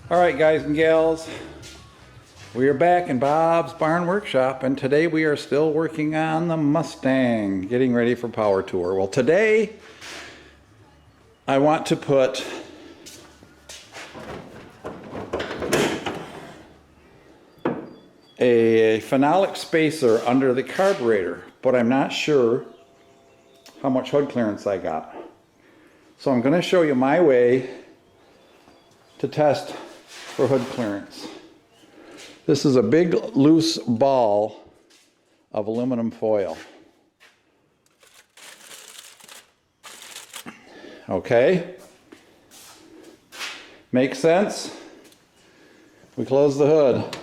All right, guys and gals, we are back in Bob's Barn Workshop, and today we are still working on the Mustang, getting ready for power tour. Well, today I want to put a phenolic spacer under the carburetor, but I'm not sure how much hood clearance I got. So I'm going to show you my way to test for hood clearance. This is a big loose ball of aluminum foil. Okay? Makes sense? We close the hood.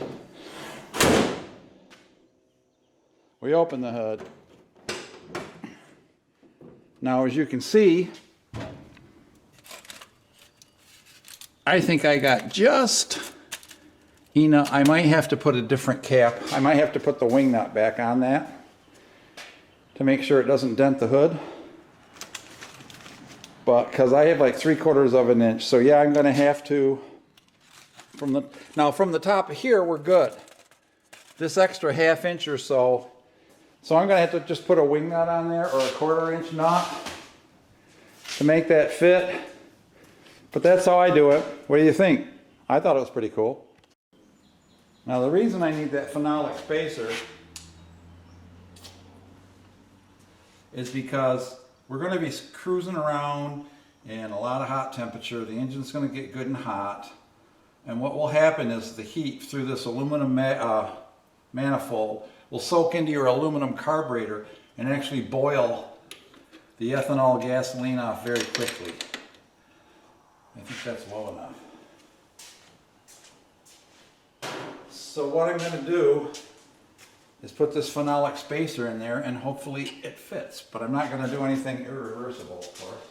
We open the hood. Now, as you can see, I think I got just, I might have to put a different cap. I might have to put the wing nut back on that to make sure it doesn't dent the hood. But, because I have like 3/4 of an inch. So yeah, I'm going to have to, from the top of here, we're good. This extra 1/2 inch or so. So I'm going to have to just put a wing nut on there, or a 1/4 inch nut to make that fit. But that's how I do it. What do you think? I thought it was pretty cool. Now the reason I need that phenolic spacer is because we're going to be cruising around in a lot of hot temperature. The engine's going to get good and hot. And what will happen is the heat through this aluminum manifold will soak into your aluminum carburetor and actually boil the ethanol gasoline off very quickly. I think that's low enough. So what I'm going to do is put this phenolic spacer in there and hopefully it fits. But I'm not going to do anything irreversible, of course.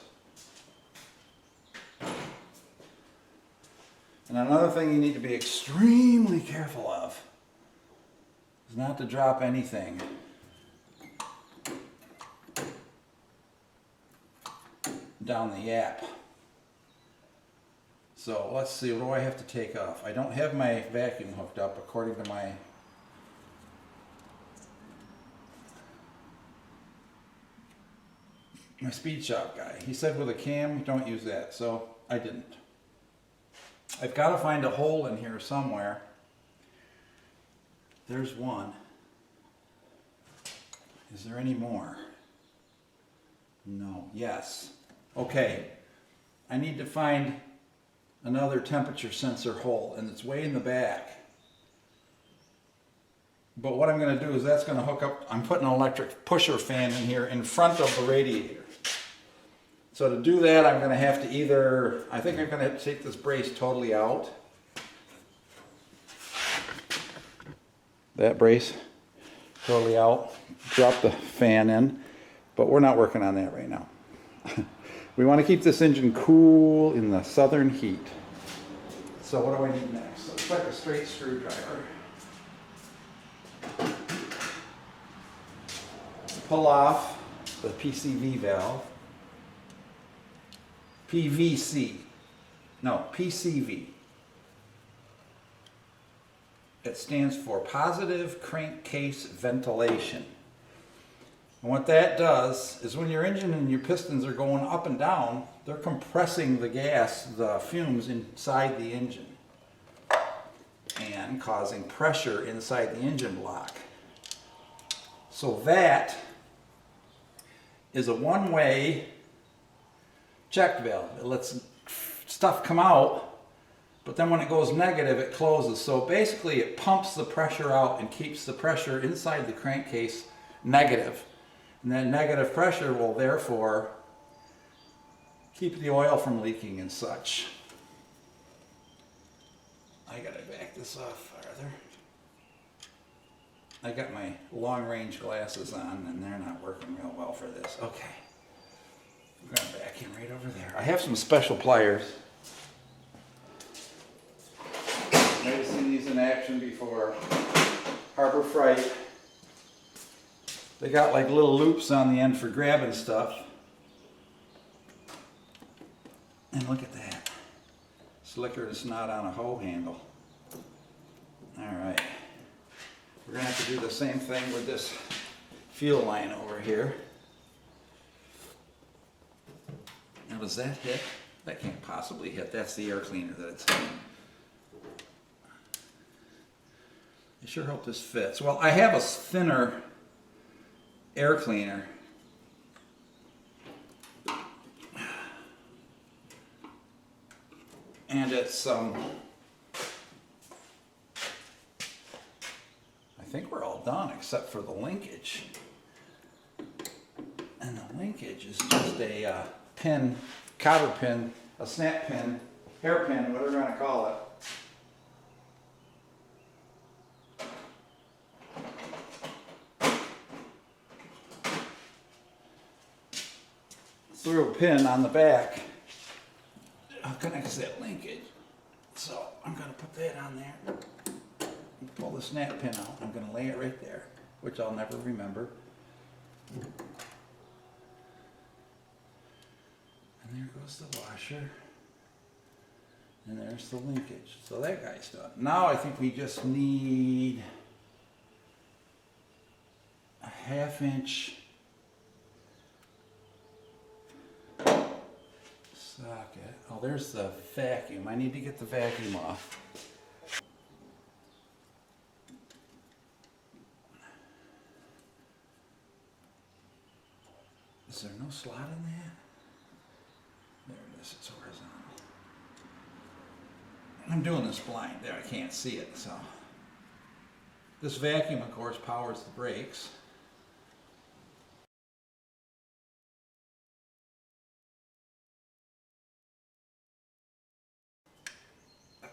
And another thing you need to be extremely careful of is not to drop anything down the yap. So let's see, what do I have to take off? I don't have my vacuum hooked up according to my speed shop guy. He said with a cam, don't use that, so I didn't. I've got to find a hole in here somewhere. There's one. Is there any more? No. Yes. Okay. I need to find another temperature sensor hole, and it's way in the back. But what I'm going to do is that's going to hook up, I'm putting an electric pusher fan in here in front of the radiator. So to do that, I'm going to have to either, I think I'm going to have to take this brace totally out. That brace totally out, drop the fan in, but we're not working on that right now. We want to keep this engine cool in the southern heat. So what do I need next? Looks like a straight screwdriver. Pull off the PCV valve. PVC. No, PCV. It stands for positive crankcase ventilation. And what that does is when your engine and your pistons are going up and down, they're compressing the gas, the fumes inside the engine and causing pressure inside the engine block. So that is a one-way check valve. It lets stuff come out, but then when it goes negative, it closes. So basically it pumps the pressure out and keeps the pressure inside the crankcase negative. And that negative pressure will therefore keep the oil from leaking and such. I gotta back this off farther. I got my long range glasses on and they're not working real well for this. Okay. I'm gonna back in right over there. I have some special pliers. I've seen these in action before. Harbor Freight. They got like little loops on the end for grabbing stuff. And look at that. slicker that's not on a hoe handle. Alright. We're going to have to do the same thing with this fuel line over here. Now does that hit? That can't possibly hit. That's the air cleaner that it's hitting. I sure hope this fits. Well, I have a thinner air cleaner. And it's, I think we're all done except for the linkage. And the linkage is just a pin, cotter pin, a snap pin, hairpin, whatever you want to call it. Through a pin on the back connects that linkage. So I'm going to put that on there. Pull the snap pin out. I'm going to lay it right there, which I'll never remember. And there goes the washer. And there's the linkage. So that guy's done. Now I think we just need a 1/2 inch socket. Oh, there's the vacuum. I need to get the vacuum off. Is there no slot in that? There it is. It's horizontal. I'm doing this blind. There, I can't see it. So this vacuum, of course, powers the brakes.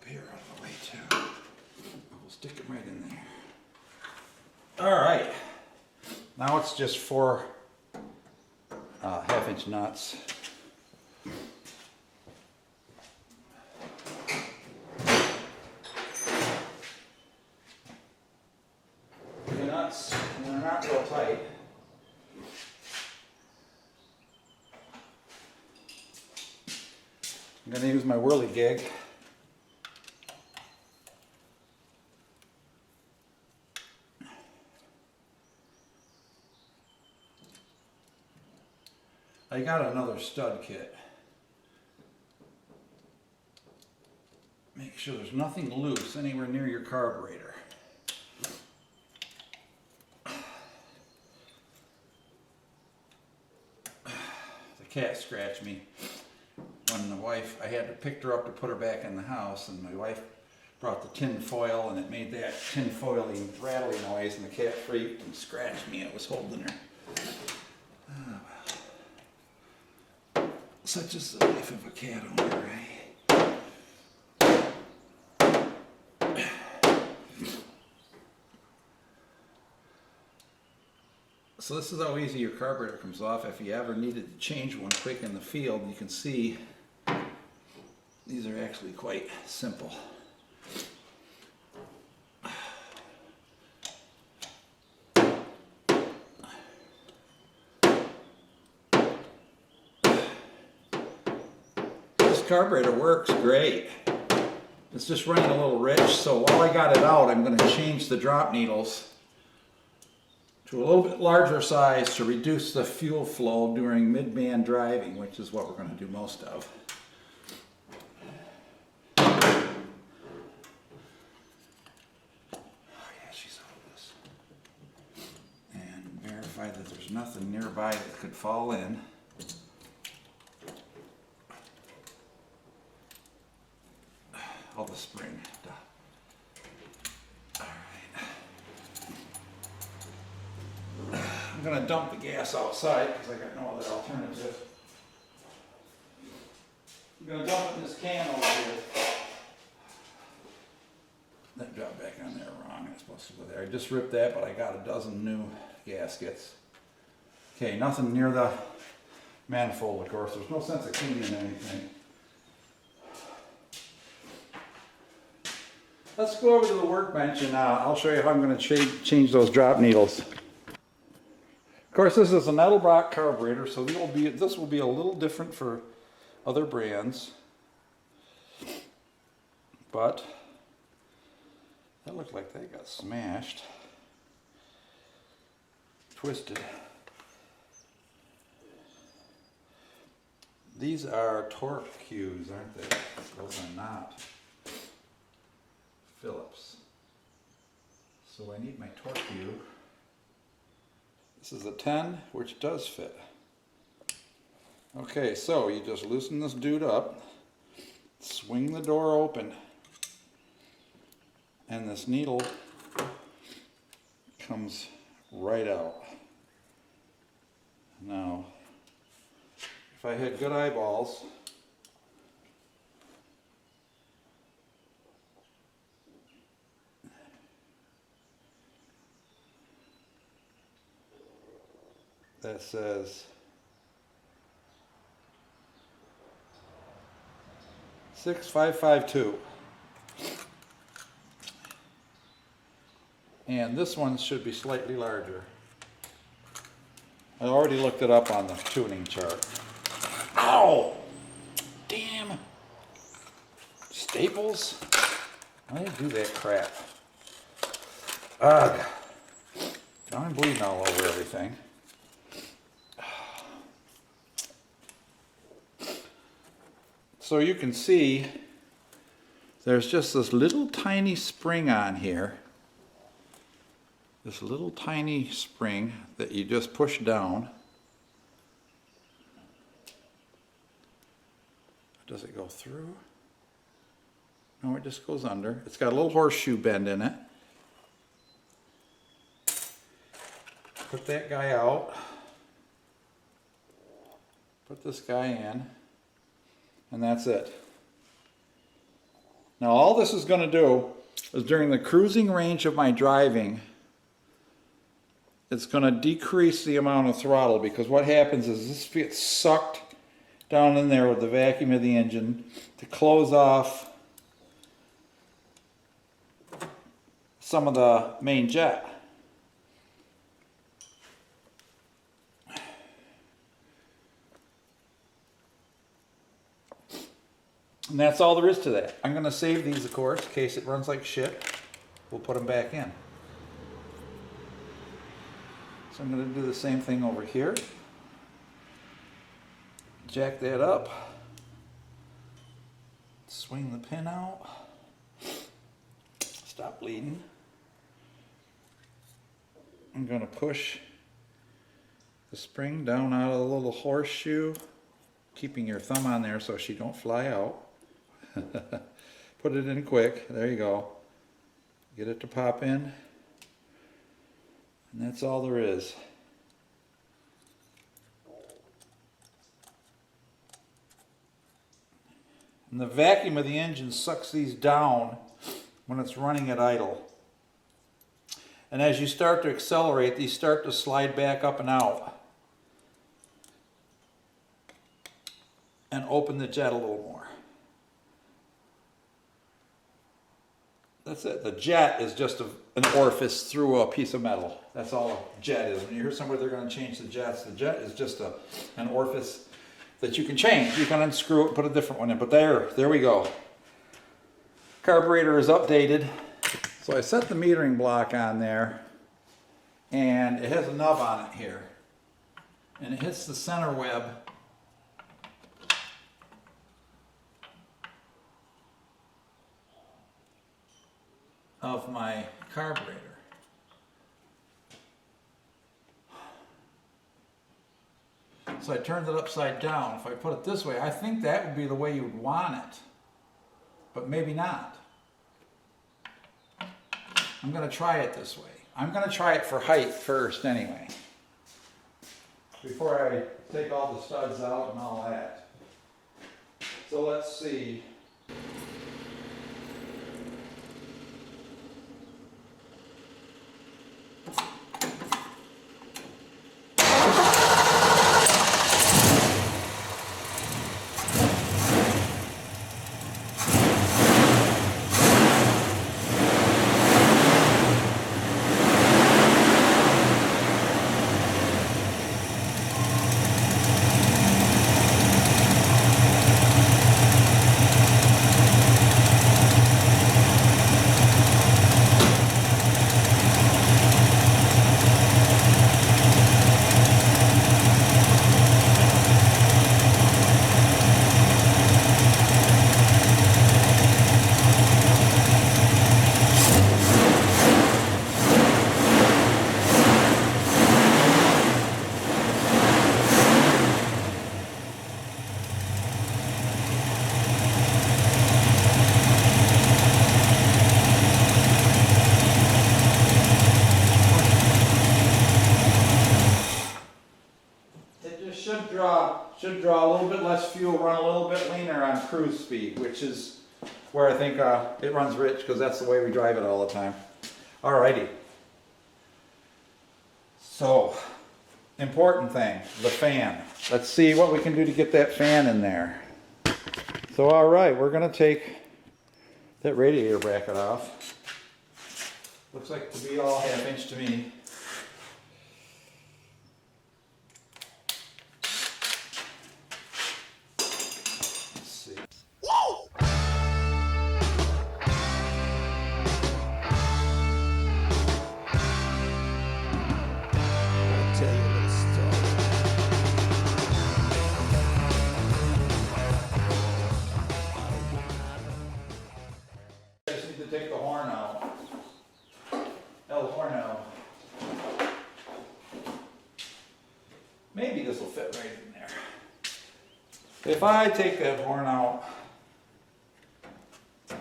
Here out of the way too. We'll stick it right in there. All right. Now it's just 4 1/2 inch nuts. The nuts, and they're not real tight. I'm going to use my whirligig. I got another stud kit. Make sure there's nothing loose anywhere near your carburetor. The cat scratched me when the wife, I had to pick her up to put her back in the house, and my wife brought the tin foil and it made that tin foily rattling noise, and the cat freaked and scratched me. I was holding her. Such is the life of a cat owner, right? So this is how easy your carburetor comes off. If you ever needed to change one quick in the field, you can see these are actually quite simple. Carburetor works great. It's just running a little rich, so while I got it out, I'm going to change the drop needles to a little bit larger size to reduce the fuel flow during mid-band driving, which is what we're going to do most of. Oh yeah, she's out of this. And verify that there's nothing nearby that could fall in. Oh, the spring. All right. I'm going to dump the gas outside because I got no other alternative. I'm going to dump it in this can over here. That dropped back on there wrong. It's supposed to go there. I just ripped that, but I got a dozen new gaskets. Okay, nothing near the manifold, of course. There's no sense of cleaning anything. Let's go over to the workbench and I'll show you how I'm going to change those drop needles. Of course, this is an Edelbrock carburetor, so this will be a little different for other brands. but that looked like that got smashed, twisted. These are torque cues, aren't they? Those are not Phillips. So I need my torque cue. This is a 10, which does fit. Okay, so you just loosen this dude up, swing the door open, and this needle comes right out. Now, if I had good eyeballs, that says 6552. And this one should be slightly larger. I already looked it up on the tuning chart. Ow! Damn! Staples? Why do you do that crap? Ugh. Now I'm bleeding all over everything. So you can see there's just this little tiny spring on here. This little tiny spring that you just push down. Does it go through? No, it just goes under. It's got a little horseshoe bend in it. Put that guy out. Put this guy in. And that's it. Now all this is going to do is during the cruising range of my driving, it's going to decrease the amount of throttle, because what happens is this gets sucked down in there with the vacuum of the engine to close off some of the main jet. And that's all there is to that. I'm going to save these, of course, in case it runs like shit. We'll put them back in. So I'm going to do the same thing over here. Jack that up. Swing the pin out. Stop bleeding. I'm going to push the spring down out of the little horseshoe, keeping your thumb on there so she don't fly out. Put it in quick. There you go. Get it to pop in. And that's all there is. And the vacuum of the engine sucks these down when it's running at idle. And as you start to accelerate, these start to slide back up and out. And open the jet a little more. That's it. The jet is just an orifice through a piece of metal. That's all a jet is. When you hear somebody they're going to change the jet is just an orifice that you can change. You can unscrew it and put a different one in. But there we go. Carburetor is updated. So I set the metering block on there, and it has a nub on it here. And it hits the center web of my carburetor. So I turned it upside down. If I put it this way, I think that would be the way you would want it, but maybe not. I'm going to try it this way. I'm going to try it for height first anyway, before I take all the studs out and all that. So let's see. should draw a little bit less fuel, run a little bit leaner on cruise speed, which is where I think it runs rich, because that's the way we drive it all the time. Alrighty. So, important thing, the fan. Let's see what we can do to get that fan in there. So alright, we're going to take that radiator bracket off. Looks like to be all 1/2 inch to me. Let's see. I'll tell you a little story. I just need to take the horn out. El horno. Maybe this will fit right in there. If I take that horn out, can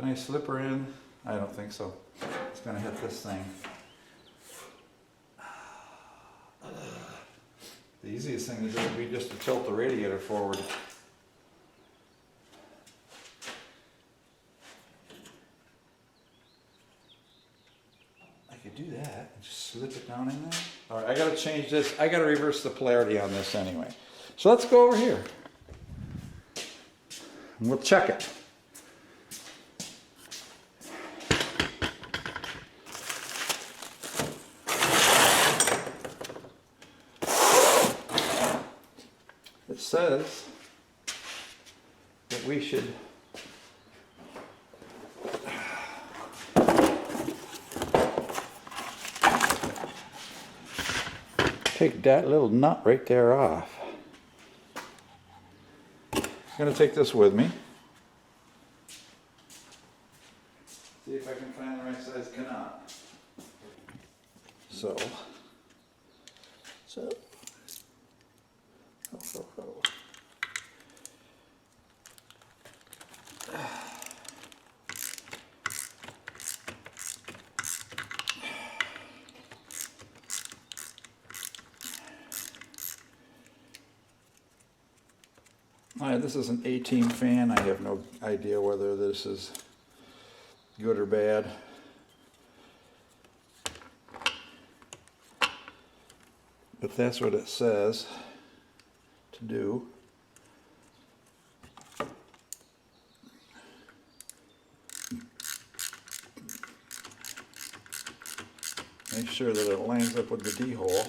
I slip her in? I don't think so. It's going to hit this thing. The easiest thing to do would be just to tilt the radiator forward. Do that and just slip it down in there. All right, I got to change this. I got to reverse the polarity on this anyway. So let's go over here and we'll check it. It says that we should take that little nut right there off. I'm going to take this with me. See if I can find the right size knot. So. Alright, this is an A-Team fan. I have no idea whether this is good or bad. But that's what it says to do. Make sure that it lines up with the D-hole.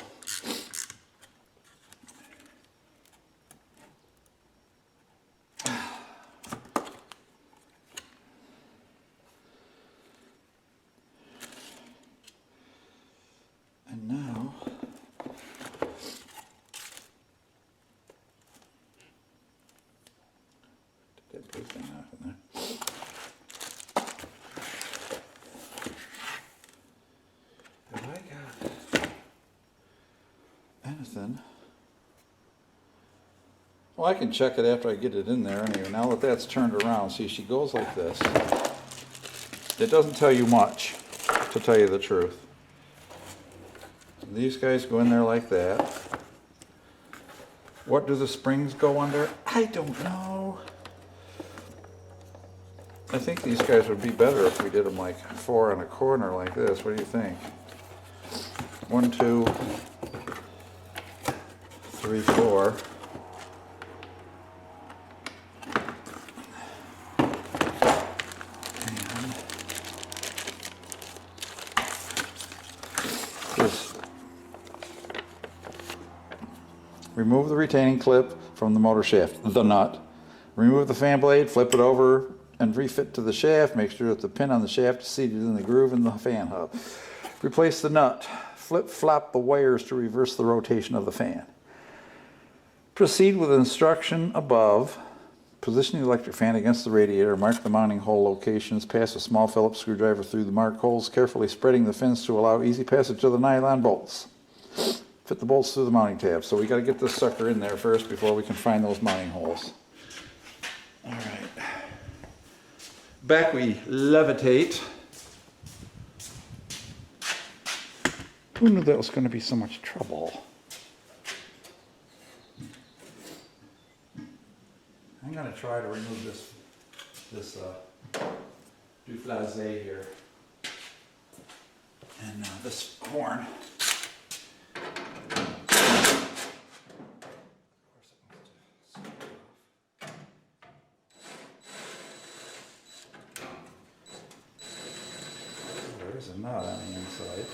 And now, take that big thing off in there. Have I got anything? Well, I can check it after I get it in there anyway. Now that that's turned around, see, she goes like this. It doesn't tell you much, to tell you the truth. These guys go in there like that. What do the springs go under? I don't know. I think these guys would be better if we did them like 4 on a corner like this. What do you think? 1, 2, 3, 4. Remove the retaining clip from the motor shaft, the nut. Remove the fan blade, flip it over, and refit to the shaft. Make sure that the pin on the shaft is seated in the groove in the fan hub. Replace the nut. Flip-flop the wires to reverse the rotation of the fan. Proceed with instruction above. Position the electric fan against the radiator. Mark the mounting hole locations. Pass a small Phillips screwdriver through the marked holes, carefully spreading the fins to allow easy passage of the nylon bolts. Fit the bolts through the mounting tab. So we got to get this sucker in there first before we can find those mounting holes. All right. Back we levitate. Who knew that was going to be so much trouble? I'm going to try to remove this duflazé here. And this horn. There's a nut on the inside.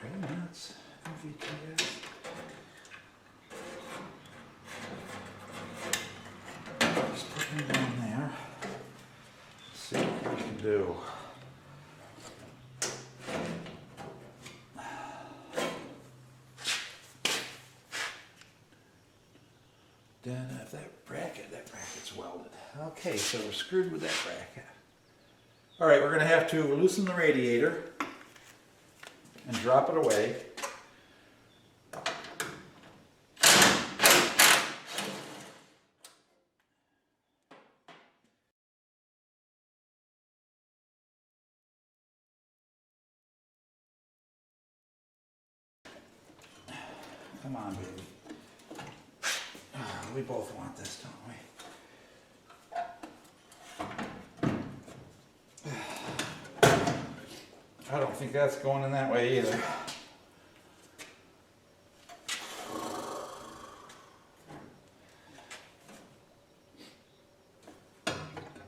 Very nuts. MVTS. Just put him down there. Let's see what we can do. Then if that bracket's welded. Okay, so we're screwed with that bracket. All right, we're going to have to loosen the radiator and drop it away. Come on, baby. We both want this, don't we? I don't think that's going in that way either.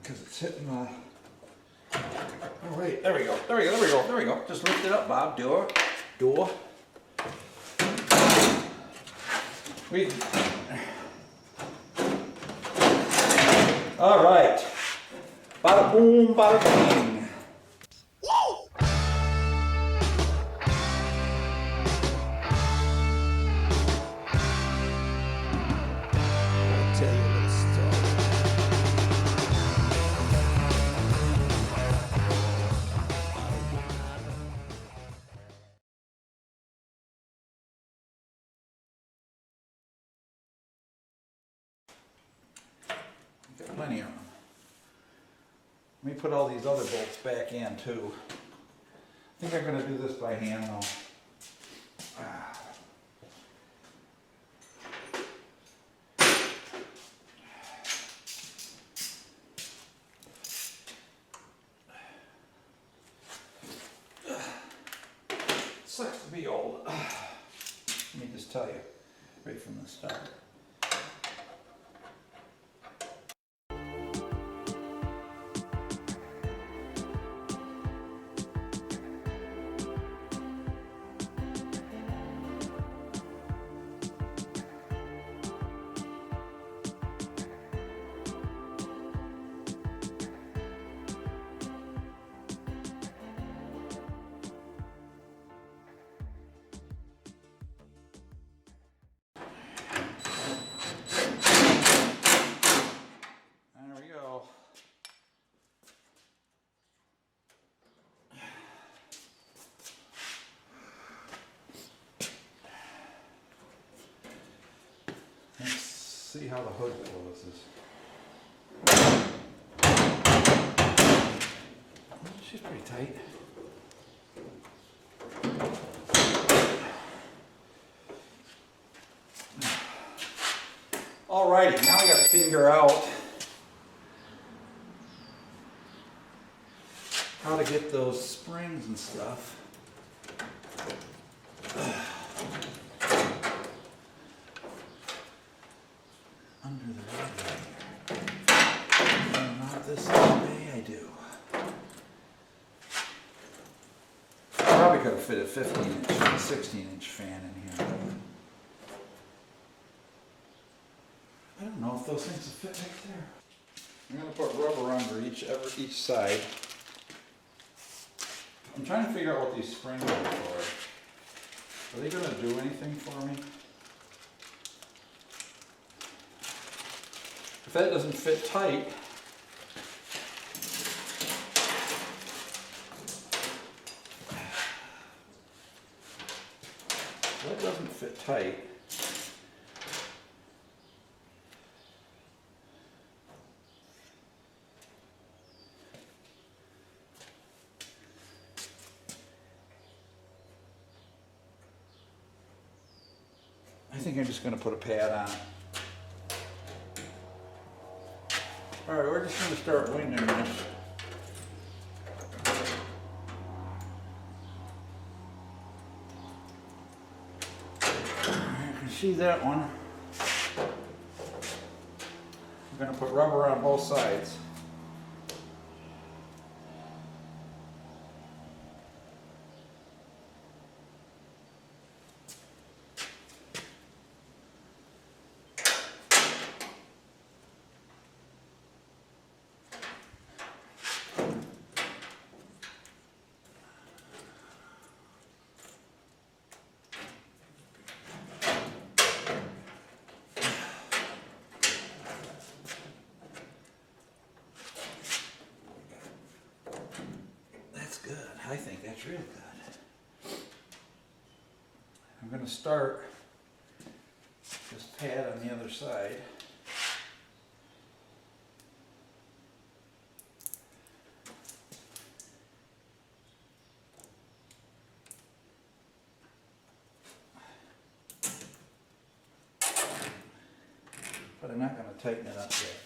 Because it's hitting the... Oh wait, there we go, there we go, there we go, there we go. Just lift it up, Bob. Door. All right. Bada boom, bada bing. Got plenty of them. Let me put all these other bolts back in too. I think I'm going to do this by hand though. Sucks to be old. Let me just tell you right from the start. See how the hood closes. She's pretty tight. Alrighty, now I got to figure out how to get those springs and stuff. Under the radiator. No, not this way, I do. Probably could have fit a 15-inch and a 16-inch fan in here. I don't know if those things will fit right there. I'm going to put rubber under each side. I'm trying to figure out what these springs are for. Are they going to do anything for me? If that doesn't fit tight, I think I'm just going to put a pad on it. Alright, we're just going to start winging this. You can see that one. I'm going to put rubber on both sides. Good. I think that's real good. I'm going to start this pad on the other side. But I'm not going to tighten it up yet.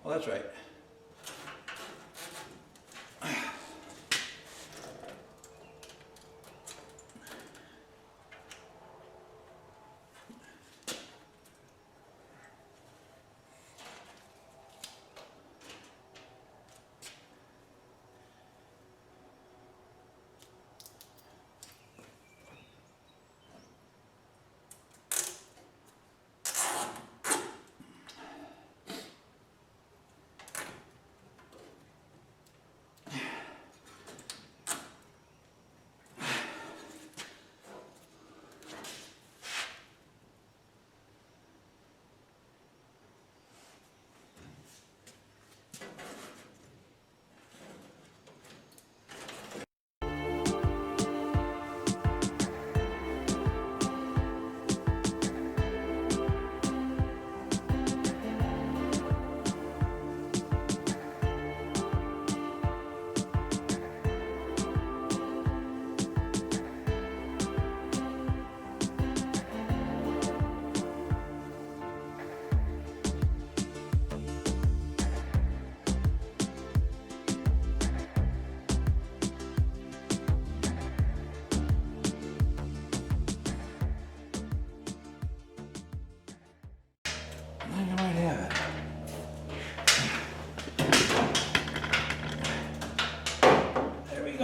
Well, that's right.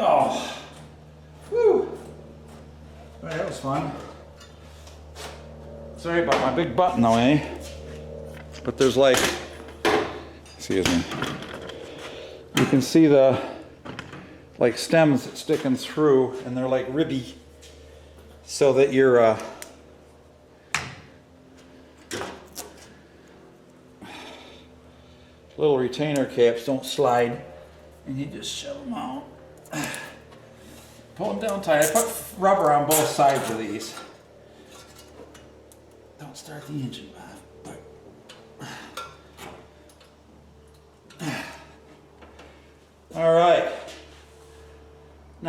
Oh, whew. Well, that was fun. Sorry about my big button though, eh? But there's like, excuse me, you can see the like stems sticking through, and they're like ribby, so that your little retainer caps don't slide, and you just shove them out. Pull them down tight. I put rubber on both sides of these. Don't start the engine, Bob.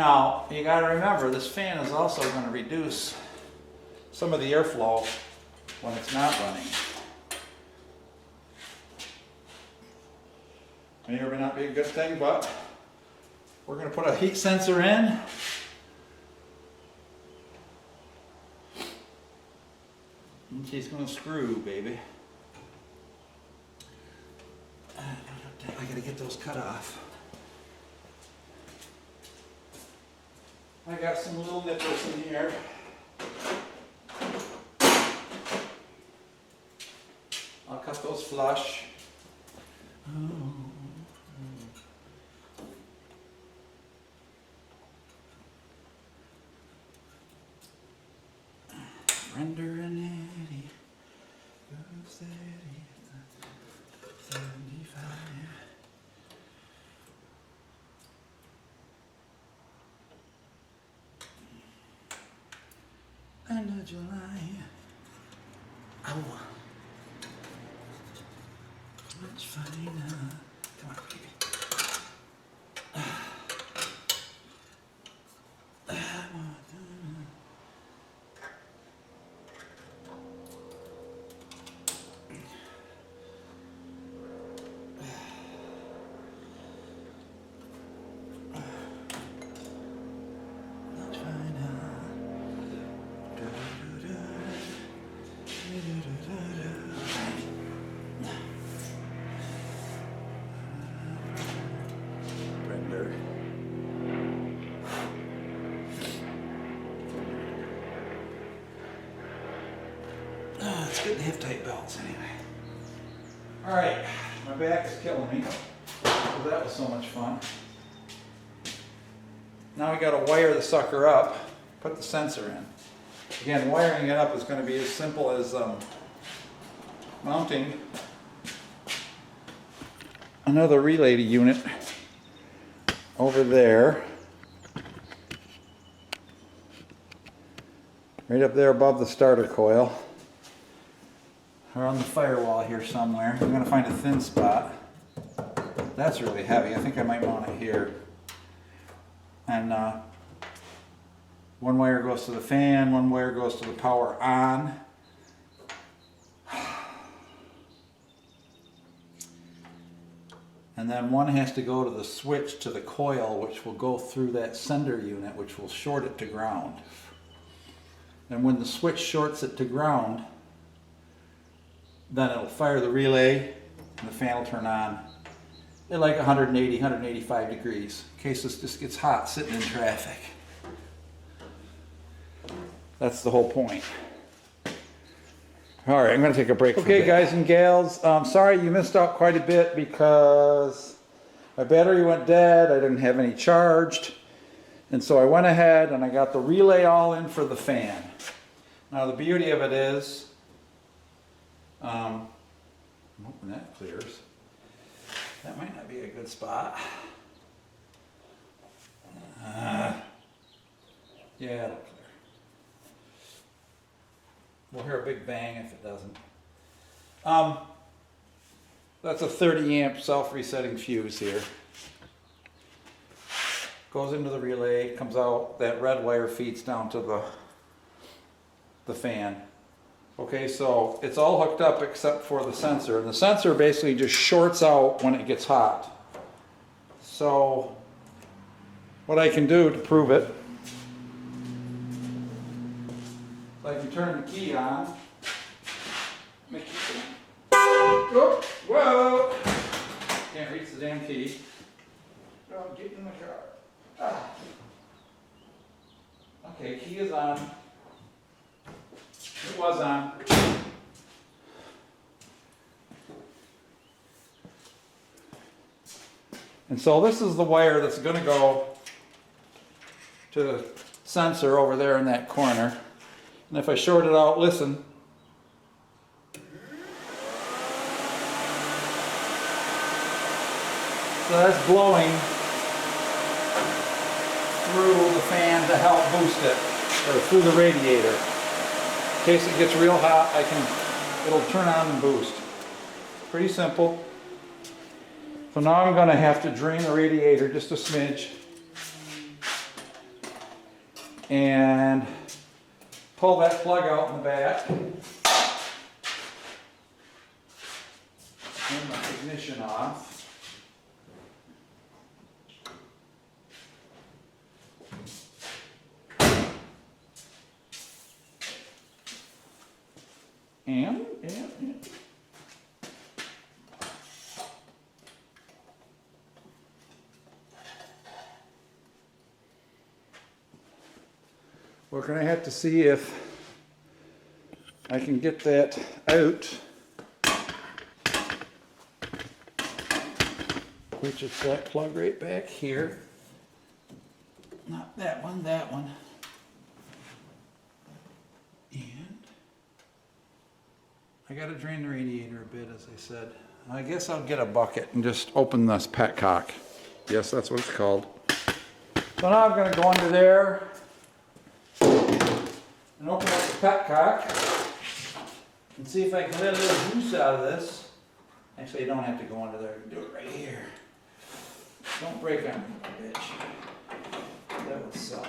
Now, you got to remember, this fan is also going to reduce some of the airflow when it's not running. May or may not be a good thing, but we're going to put a heat sensor in. And she's going to screw, baby. I got to get those cut off. I got some little nipples in here. I'll cut those flush. Render an eddy. Go steady. 75. End of July. Ow. Much finer. Come on, baby. It's good to have tight belts anyway. Alright, my back is killing me. So that was so much fun. Now we got to wire the sucker up, put the sensor in. Again, wiring it up is going to be as simple as mounting another relay unit over there. Right up there above the starter coil. Or on the firewall here somewhere. I'm going to find a thin spot. That's really heavy. I think I might mount it here. And one wire goes to the fan, one wire goes to the power on. And then one has to go to the switch to the coil, which will go through that sender unit, which will short it to ground. And when the switch shorts it to ground, then it'll fire the relay and the fan will turn on at like 180, 185 degrees in case this just gets hot sitting in traffic. That's the whole point. All right, I'm going to take a break. Okay, guys and gals, sorry you missed out quite a bit because my battery went dead. I didn't have any charged. And so I went ahead and I got the relay all in for the fan. Now the beauty of it is, I'm hoping that clears. That might not be a good spot. Yeah, it'll clear. We'll hear a big bang if it doesn't. That's a 30 amp self-resetting fuse here. Goes into the relay, comes out, that red wire feeds down to the fan. Okay, so it's all hooked up except for the sensor. And the sensor basically just shorts out when it gets hot. So what I can do to prove it, I can turn the key on. Oh, whoa! Can't reach the damn key. Oh, get in the car. Ah. Okay, key is on. It was on. And so this is the wire that's going to go to the sensor over there in that corner. And if I short it out, listen. So that's blowing through the fan to help boost it, or through the radiator. In case it gets real hot, it'll turn on and boost. Pretty simple. So now I'm going to have to drain the radiator just a smidge. and pull that plug out in the back. Turn the ignition off. And we're going to have to see if I can get that out, which is that plug right back here. Not that one, that one. And I got to drain the radiator a bit, as I said. I guess I'll get a bucket and just open this petcock. Yes, that's what it's called. So now I'm going to go under there and open up the petcock and see if I can let a little juice out of this. Actually, you don't have to go under there. You can do it right here. Don't break on me, bitch. That would suck.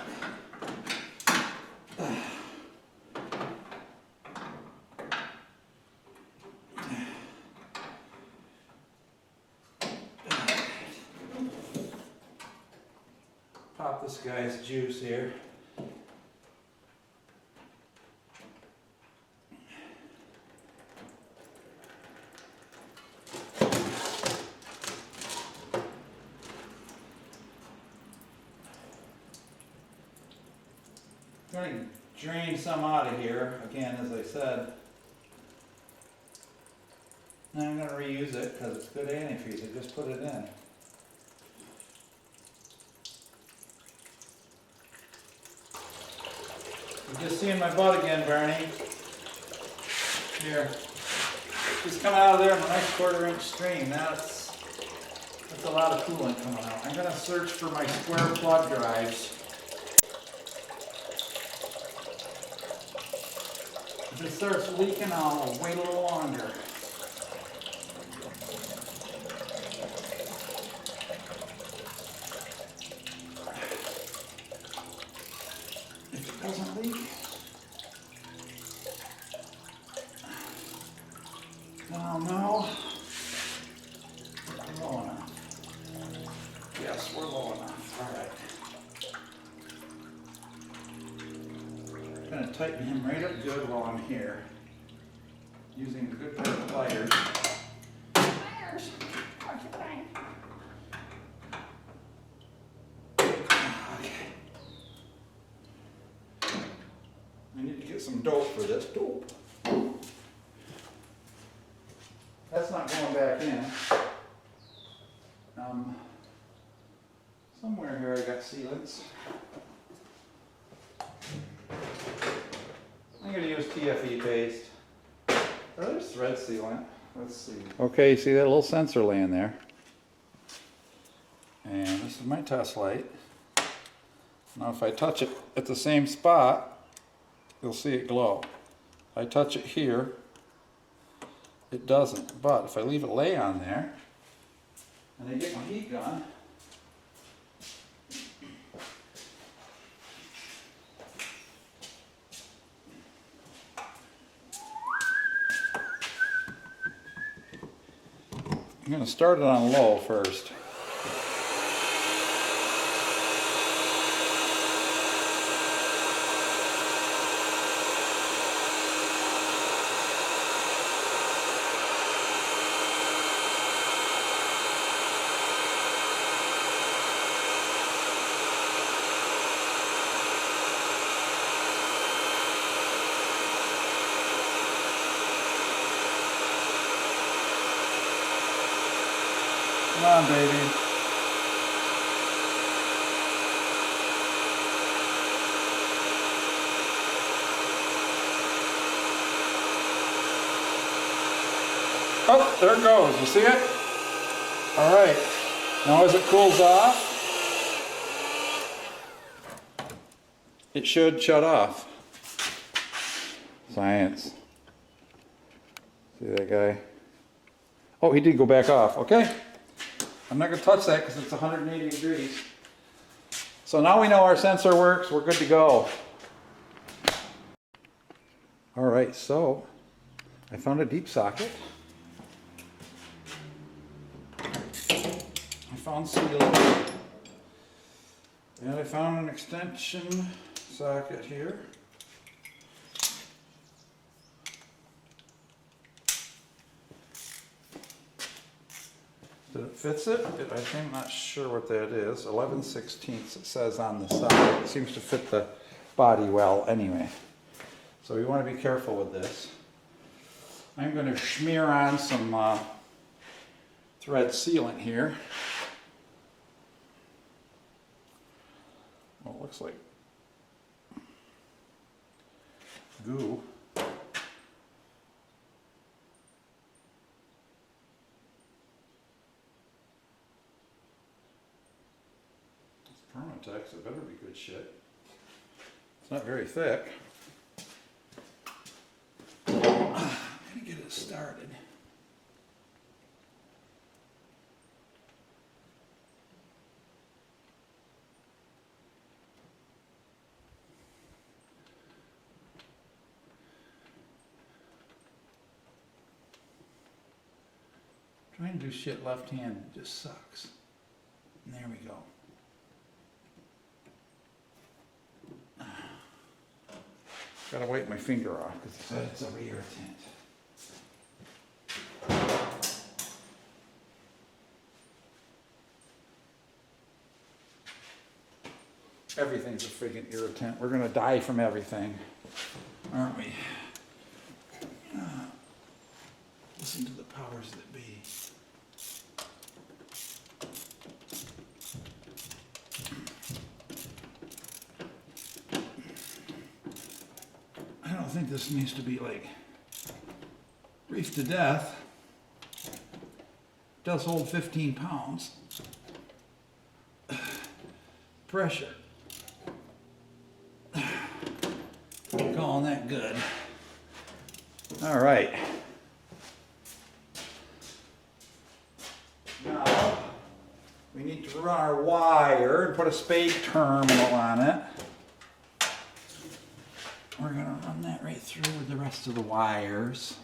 Pop this guy's juice here. I'm going to drain some out of here, again, as I said. And I'm going to reuse it because it's good antifreeze. I just put it in. You're just seeing my butt again, Bernie. Here. Just coming out of there in a nice 1/4-inch stream. Now that's a lot of coolant coming out. I'm going to search for my square plug drives. If it starts leaking, I'll wait a little longer. If it doesn't leak, then I'll know we're low enough. Yes, we're low enough. All right. I'm going to tighten him right up good while I'm here, using a good pair of pliers. Pliers! Okay. I need to get some dope for this. Dope. That's not going back in. Somewhere here I got sealants. I'm going to use TFE paste. Oh, there's thread sealant. Let's see. Okay, you see that little sensor laying there? And this is my test light. Now if I touch it at the same spot, you'll see it glow. If I touch it here, it doesn't. But if I leave it lay on there, and I get my heat gun, I'm going to start it on low first. Come on, baby. Oh, there it goes. You see it? All right. Now as it cools off, it should shut off. Science. See that guy? Oh, he did go back off. Okay. I'm not going to touch that because it's 180 degrees. So now we know our sensor works, we're good to go. All right, so I found a deep socket. I found sealing. And I found an extension socket here. That it fits it. I'm not sure what that is. 11/16 it says on the side. It seems to fit the body well anyway. So we want to be careful with this. I'm going to smear on some thread sealant here. Well, it looks like goo. Permatex, it better be good shit. It's not very thick. I'm gonna get it started. Trying to do shit left-handed just sucks. And there we go. Gotta wipe my finger off because it's a irritant. Everything's a friggin' irritant. We're gonna die from everything, aren't we? Listen to the powers that be. I don't think this needs to be like reefed to death. It does hold 15 pounds. Pressure. I'm calling that good. All right. Now we need to run our wire and put a spade terminal on it. We're gonna run that right through with the rest of the wires.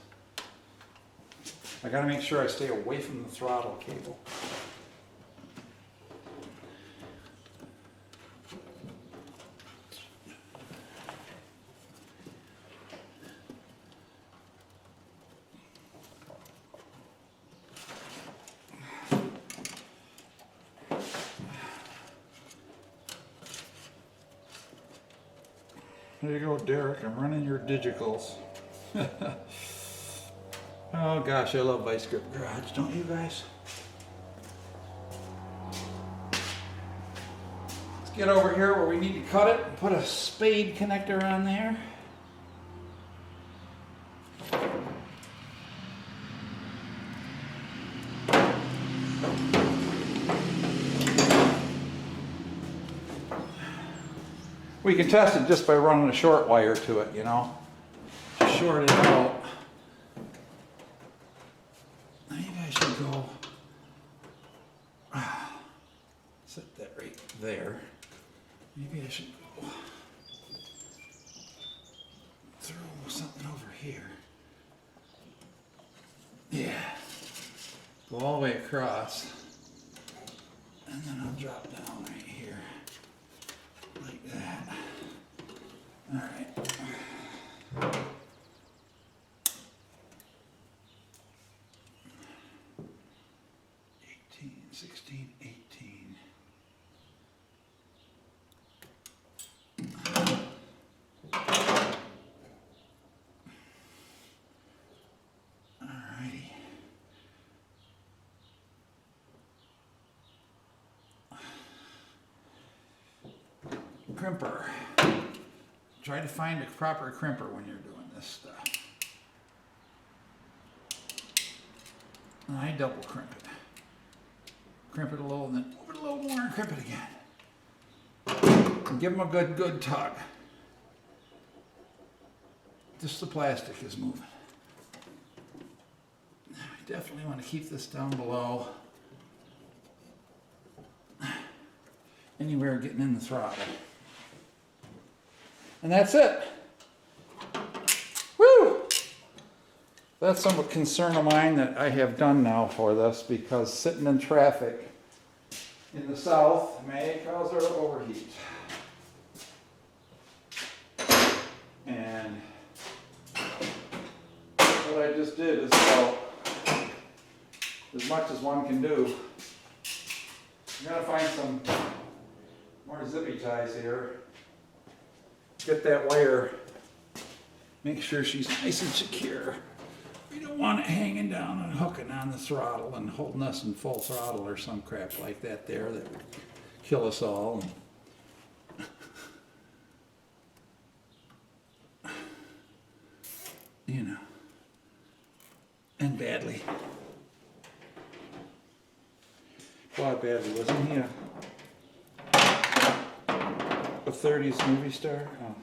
I gotta make sure I stay away from the throttle cable. There you go, Derek. I'm running your digicals. Oh gosh, I love Vice Grip Garage, don't you guys? Let's get over here where we need to cut it and put a spade connector on there. We can test it just by running a short wire to it, you know. Just short it out. Maybe I should go set that right there. Maybe I should go throw something over here. Yeah. Go all the way across. And then I'll drop down right here. Like that. All right. 18, 16, 18. All righty. Crimper. Try to find a proper crimper when you're doing this stuff. And I double crimp it. Crimp it a little and then move it a little more and crimp it again. And give them a good tug. Just the plastic is moving. I definitely want to keep this down below. And anywhere getting in the throttle. And that's it. Woo! That's some concern of mine that I have done now for this, because sitting in traffic in the south may cause her to overheat. And what I just did is about as much as one can do. I'm gonna find some more zippy ties here. Get that wire, make sure she's nice and secure. We don't want it hanging down and hooking on the throttle and holding us in full throttle or some crap like that there that would kill us all. You know, and badly. Well, badly, wasn't he a 30s movie star? Oh.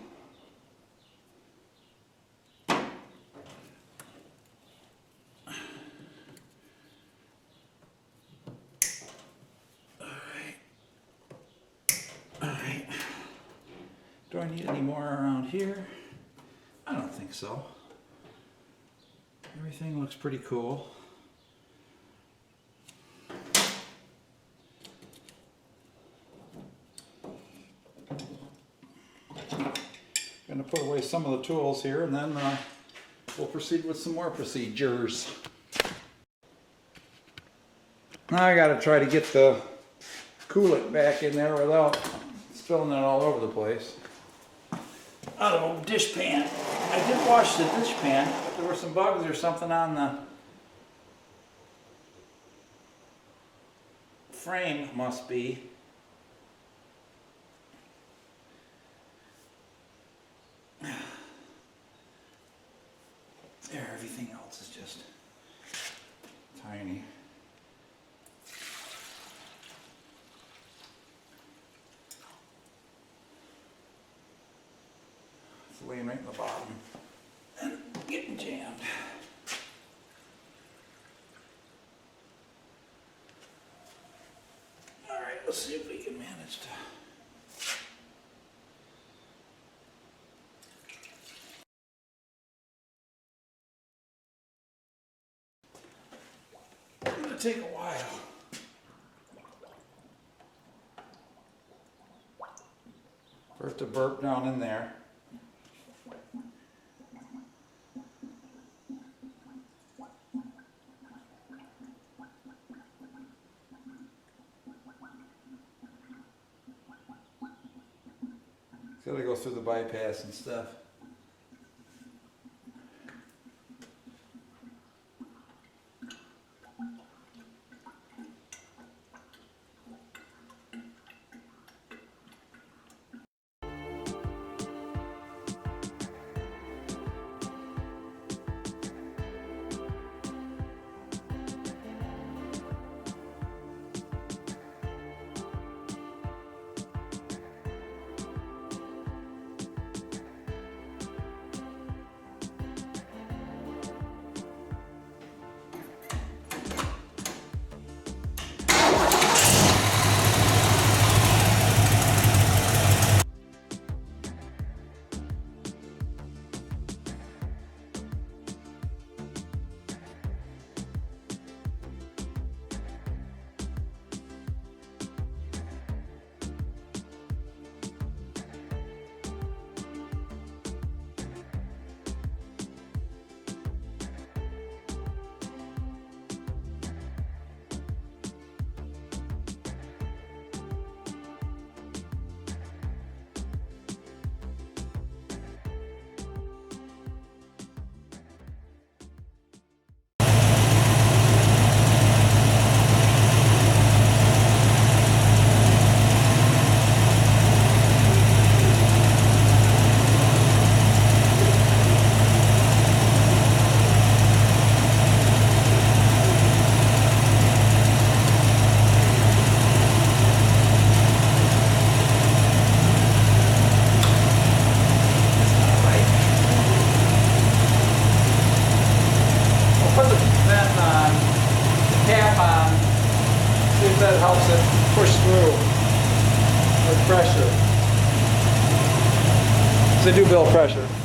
Alright. Do I need any more around here? I don't think so. Everything looks pretty cool. Going to put away some of the tools here, and then we'll proceed with some more procedures. Now I got to try to get the coolant back in there without spilling it all over the place. Oh, dish pan. I did wash the dish pan, but there were some bugs or something on the frame, must be. There, everything else is just tiny. It's laying right in the bottom and getting jammed. All right, let's see if we can manage to. It's gonna take a while. For it to burp down in there. It's gotta go through the bypass and stuff. That helps it push through. pressure. They do build pressure.